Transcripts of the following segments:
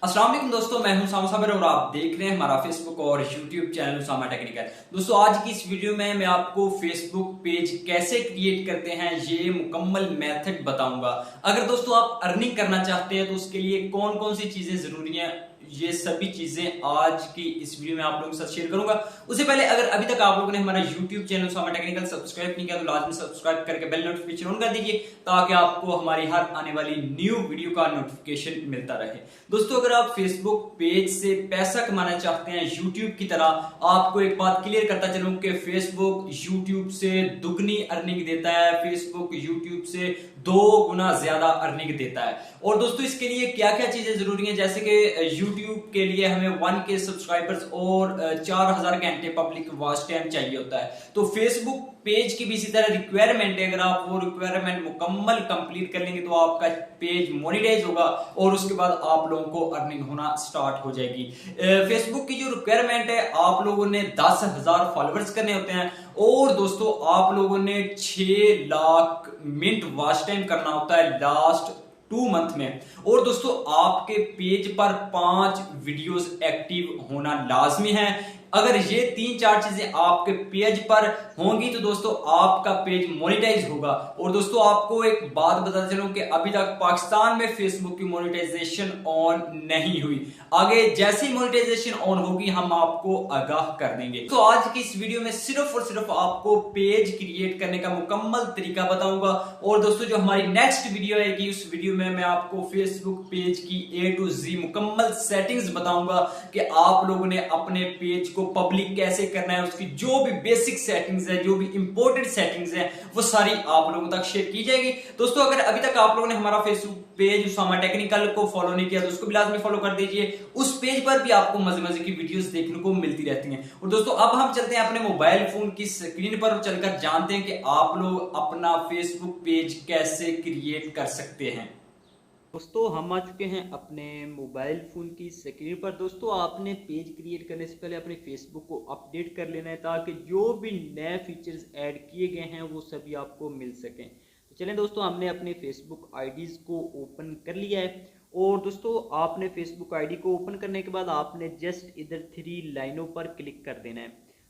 अस्सलाम वालेकुम दोस्तों, मैं हूं उसामा साबिर और आप देख रहे हैं हमारा फेसबुक और यूट्यूब चैनल उसामा टेक्निकल। दोस्तों आज की इस वीडियो में मैं आपको फेसबुक पेज कैसे क्रिएट करते हैं ये मुकम्मल मेथड बताऊंगा। अगर दोस्तों आप अर्निंग करना चाहते हैं तो उसके लिए कौन कौन सी चीजें जरूरी हैं, ये सभी चीजें आज की इस वीडियो में आप लोगों के साथ शेयर करूंगा। उससे पहले अगर अभी तक आप लोगों ने हमारा YouTube channel Usama technical subscribe नहीं किया तो लाजमी सब्सक्राइब करके बेल नोटिफिकेशन ऑन कर दीजिए ताकि आपको हमारी हर आने वाली न्यू वीडियो का नोटिफिकेशन मिलता रहे। दोस्तों अगर आप फेसबुक पेज से पैसा कमाना चाहते हैं यूट्यूब की तरह, आपको एक बात क्लियर करता चलूं कि फेसबुक यूट्यूब से दुगनी अर्निंग देता है, फेसबुक यूट्यूब से 2 गुना ज्यादा अर्निंग देता है। और दोस्तों इसके लिए क्या क्या चीजें जरूरी हैं, जैसे कि यूट्यूब के लिए हमें 1K सब्सक्राइबर्स और 4000 घंटे पब्लिक वॉच टाइम चाहिए होता है। तो फेसबुक पेज की भी इसी तरह रिक्वायरमेंट है, अगर आप वो रिक्वायरमेंट मुकम्मल कंप्लीट कर लेंगे तो आपका पेज मोनेटाइज होगा और उसके बाद आप लोगों को अर्निंग होना स्टार्ट हो जाएगी। फेसबुक की जो रिक्वायरमेंट है, आप लोगों ने 10,000 फॉलोअर्स करने होते हैं और दोस्तों आप लोगों ने 6 लाख मिनट वॉच टाइम करना होता है लास्ट 2 मंथ में। और दोस्तों आपके पेज पर 5 वीडियोस एक्टिव होना लाजमी है। अगर ये 3-4 चीजें आपके पेज पर होंगी तो दोस्तों आपका पेज मोनेटाइज होगा। और दोस्तों आपको एक बात बताता चलूं कि अभी तक पाकिस्तान में फेसबुक की मोनेटाइजेशन ऑन नहीं हुई। आगे जैसी मोनेटाइजेशन ऑन होगी हम आपको आगाह कर देंगे। तो आज की इस वीडियो में सिर्फ और सिर्फ आपको पेज क्रिएट करने का मुकम्मल तरीका बताऊंगा। और दोस्तों जो हमारी नेक्स्ट वीडियो आएगी उस वीडियो में मैं आपको फेसबुक पेज की A to Z मुकम्मल सेटिंग्स बताऊंगा कि आप लोगों ने अपने पेज को पब्लिक कैसे करना है, उसकी जो भी बेसिक सेटिंग्स है, जो भी इंपॉर्टेंट सेटिंग्स है, वो सारी आप लोगों तक शेयर की जाएगी। दोस्तों अगर अभी तक आप लोगों ने हमारा फेसबुक पेज उसामा टेक्निकल को फॉलो नहीं किया तो उसको भी लाजमी फॉलो कर दीजिए। उस पेज पर भी आपको मजे मजे की वीडियोस देखने को मिलती रहती हैं। और दोस्तों अब हम चलते हैं अपने मोबाइल फोन की स्क्रीन पर चलकर जानते हैं कि आप लोग अपना फेसबुक पेज कैसे क्रिएट कर सकते हैं। दोस्तों हम आ चुके हैं अपने मोबाइल फ़ोन की स्क्रीन पर। दोस्तों आपने पेज क्रिएट करने से पहले अपने फेसबुक को अपडेट कर लेना है ताकि जो भी नए फीचर्स ऐड किए गए हैं वो सभी आपको मिल सकें। तो चलें दोस्तों, हमने अपने फेसबुक आईडीज़ को ओपन कर लिया है। और दोस्तों आपने फेसबुक आईडी को ओपन करने के बाद आपने जस्ट इधर 3 लाइनों पर क्लिक कर देना है।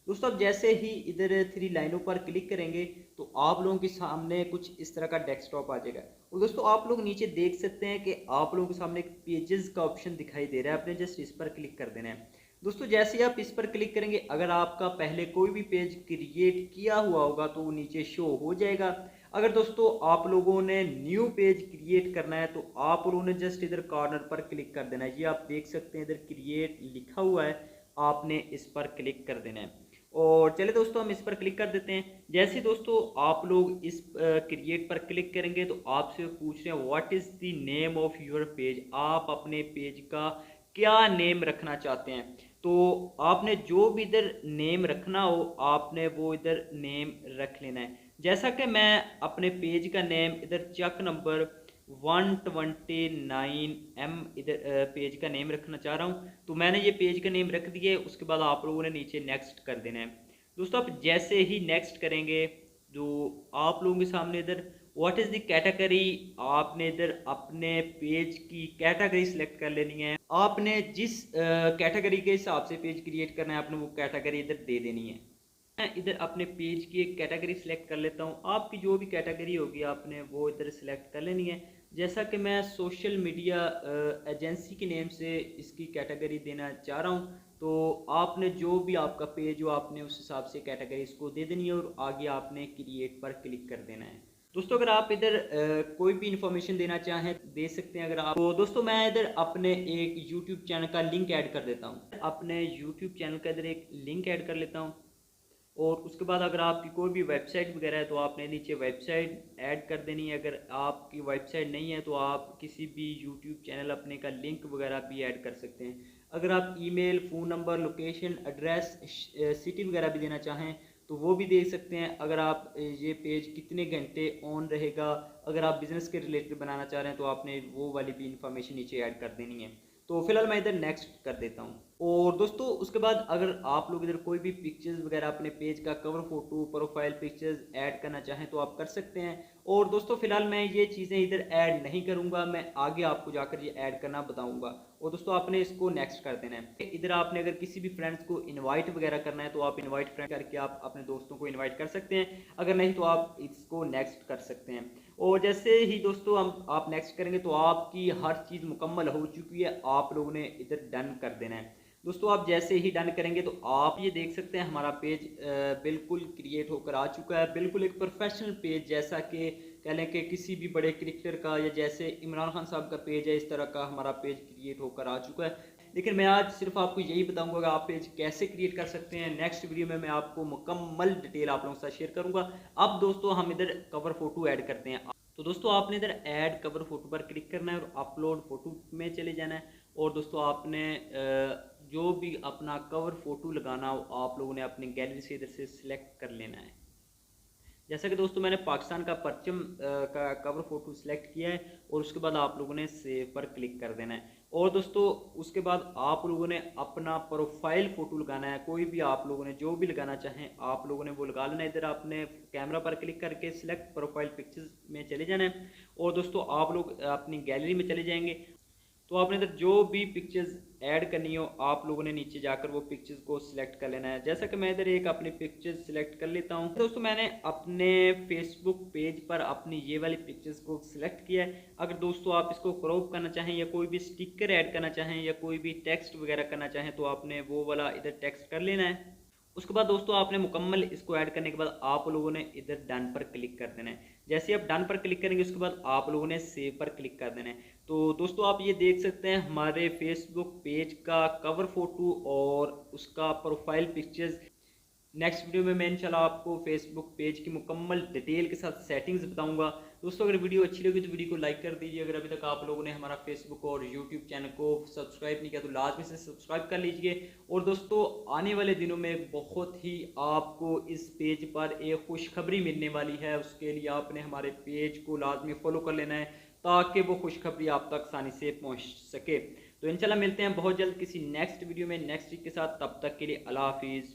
दोस्तों अब जैसे ही इधर 3 लाइनों पर क्लिक करेंगे तो आप लोगों के सामने कुछ इस तरह का डेस्कटॉप आ जाएगा। और दोस्तों आप लोग नीचे देख सकते हैं कि आप लोगों के सामने एक पेजेस का ऑप्शन दिखाई दे रहा है, आपने जस्ट इस पर क्लिक कर देना है। दोस्तों जैसे ही आप इस पर क्लिक करेंगे, अगर आपका पहले कोई भी पेज क्रिएट किया हुआ होगा तो वो नीचे शो हो जाएगा। अगर दोस्तों आप लोगों ने न्यू पेज क्रिएट करना है तो आप लोगों ने जस्ट इधर कॉर्नर पर क्लिक कर देना है। ये आप देख सकते हैं इधर क्रिएट लिखा हुआ है, आपने इस पर क्लिक कर देना है। और चले दोस्तों हम इस पर क्लिक कर देते हैं। जैसे दोस्तों आप लोग इस क्रिएट पर क्लिक करेंगे तो आपसे पूछ रहे हैं what is the name of your page, आप अपने पेज का क्या नेम रखना चाहते हैं। तो आपने जो भी इधर नेम रखना हो आपने वो इधर नेम रख लेना है। जैसा कि मैं अपने पेज का नेम इधर चक नंबर 129M इधर पेज का नेम रखना चाह रहा हूँ, तो मैंने ये पेज का नेम रख दिया है। उसके बाद आप लोगों ने नीचे नेक्स्ट कर देना है। दोस्तों आप जैसे ही नेक्स्ट करेंगे जो आप लोगों के सामने इधर व्हाट इज़ द कैटेगरी, आपने इधर अपने पेज की कैटेगरी सिलेक्ट कर लेनी है। आपने जिस कैटेगरी के हिसाब से पेज क्रिएट करना है आपने वो कैटेगरी इधर दे देनी है। मैं इधर अपने पेज की एक कैटेगरी सिलेक्ट कर लेता हूँ। आपकी जो भी कैटेगरी होगी आपने वो इधर सिलेक्ट कर लेनी है। जैसा कि मैं सोशल मीडिया एजेंसी के नेम से इसकी कैटेगरी देना चाह रहा हूँ, तो आपने जो भी आपका पेज हो आपने उस हिसाब से कैटेगरी इसको दे देनी है और आगे आपने क्रिएट पर क्लिक कर देना है। दोस्तों अगर आप इधर कोई भी इंफॉर्मेशन देना चाहें दे सकते हैं। अगर आप तो दोस्तों मैं इधर अपने एक यूट्यूब चैनल का लिंक ऐड कर देता हूँ। अपने यूट्यूब चैनल का इधर एक लिंक ऐड कर लेता हूँ। और उसके बाद अगर आपकी कोई भी वेबसाइट वगैरह है तो आपने नीचे वेबसाइट ऐड कर देनी है। अगर आपकी वेबसाइट नहीं है तो आप किसी भी यूट्यूब चैनल अपने का लिंक वगैरह भी ऐड कर सकते हैं। अगर आप email, phone number, location, address, city वगैरह भी देना चाहें तो वो भी दे सकते हैं। अगर आप ये पेज कितने घंटे ऑन रहेगा, अगर आप बिज़नेस के रिलेटेड बनाना चाह रहे हैं तो आपने वो वाली भी इंफॉर्मेशन नीचे ऐड कर देनी है। तो फिलहाल मैं इधर नेक्स्ट कर देता हूँ। और दोस्तों उसके बाद अगर आप लोग इधर कोई भी पिक्चर्स वगैरह अपने पेज का cover photo profile pictures add करना चाहें तो आप कर सकते हैं। और दोस्तों फिलहाल मैं ये चीज़ें इधर ऐड नहीं करूँगा, मैं आगे आपको जाकर ये ऐड करना बताऊँगा। और दोस्तों आपने इसको नेक्स्ट कर देना है। इधर आपने अगर किसी भी फ्रेंड्स को इनवाइट वगैरह करना है तो आप इनवाइट फ्रेंड करके आप अपने दोस्तों को इनवाइट कर सकते हैं, अगर नहीं तो आप इसको नेक्स्ट कर सकते हैं। और जैसे ही दोस्तों हम आप नेक्स्ट करेंगे तो आपकी हर चीज़ मुकम्मल हो चुकी है, आप लोगों ने इधर डन कर देना है। दोस्तों आप जैसे ही डन करेंगे तो आप ये देख सकते हैं हमारा पेज बिल्कुल क्रिएट होकर आ चुका है, बिल्कुल एक प्रोफेशनल पेज, जैसा कि कह लें कि किसी भी बड़े क्रिकेटर का या जैसे इमरान खान साहब का पेज है, इस तरह का हमारा पेज क्रिएट होकर आ चुका है। लेकिन मैं आज सिर्फ आपको यही बताऊंगा कि आप पेज कैसे क्रिएट कर सकते हैं। नेक्स्ट वीडियो में मैं आपको मुकम्मल डिटेल आप लोगों के साथ शेयर करूंगा। अब दोस्तों हम इधर कवर फोटो ऐड करते हैं। तो दोस्तों आपने इधर ऐड कवर फोटो पर क्लिक करना है और अपलोड फोटो में चले जाना है। और दोस्तों आपने जो भी अपना कवर फोटो लगाना हो आप लोगों ने अपनी गैलरी से इधर से सिलेक्ट कर लेना है। जैसा कि दोस्तों मैंने पाकिस्तान का परचम का कवर फोटो सिलेक्ट किया है और उसके बाद आप लोगों ने सेव पर क्लिक कर देना है। और दोस्तों उसके बाद आप लोगों ने अपना प्रोफाइल फोटो लगाना है, कोई भी आप लोगों ने जो भी लगाना चाहें आप लोगों ने वो लगा लेना है। इधर आपने कैमरा पर क्लिक करके सिलेक्ट प्रोफाइल पिक्चर्स में चले जाना है और दोस्तों आप लोग अपनी गैलरी में चले जाएंगे। तो आपने इधर जो भी पिक्चर्स ऐड करनी हो आप लोगों ने नीचे जाकर वो पिक्चर्स को सिलेक्ट कर लेना है। जैसा कि मैं इधर एक अपनी पिक्चर्स सिलेक्ट कर लेता हूँ। दोस्तों मैंने अपने फेसबुक पेज पर अपनी ये वाली पिक्चर्स को सिलेक्ट किया है। अगर दोस्तों आप इसको क्रॉप करना चाहें या कोई भी स्टिकर ऐड करना चाहें या कोई भी टेक्स्ट वगैरह करना चाहें तो आपने वो वाला इधर टेक्स्ट कर लेना है। उसके बाद दोस्तों आपने मुकम्मल इसको ऐड करने के बाद आप लोगों ने इधर डन पर क्लिक कर देना है। जैसे आप डन पर क्लिक करेंगे उसके बाद आप लोगों ने सेव पर क्लिक कर देना है। तो दोस्तों आप ये देख सकते हैं हमारे फेसबुक पेज का कवर फोटो और उसका प्रोफाइल पिक्चर्स। नेक्स्ट वीडियो में मैं इंशाल्लाह आपको फेसबुक पेज की मुकम्मल डिटेल के साथ सेटिंग्स बताऊंगा। दोस्तों अगर वीडियो अच्छी लगी तो वीडियो को लाइक कर दीजिए। अगर अभी तक आप लोगों ने हमारा फेसबुक और यूट्यूब चैनल को सब्सक्राइब नहीं किया तो लाजमी से सब्सक्राइब कर लीजिए। और दोस्तों आने वाले दिनों में बहुत ही आपको इस पेज पर एक खुशखबरी मिलने वाली है, उसके लिए आपने हमारे पेज को लाजमी फॉलो कर लेना है ताकि वो खुशखबरी आप तक आसानी से पहुँच सके। तो इंशाल्लाह मिलते हैं बहुत जल्द किसी नेक्स्ट वीडियो में नेक्स्ट वीक के साथ। तब तक के लिए अल्लाह हाफिज़।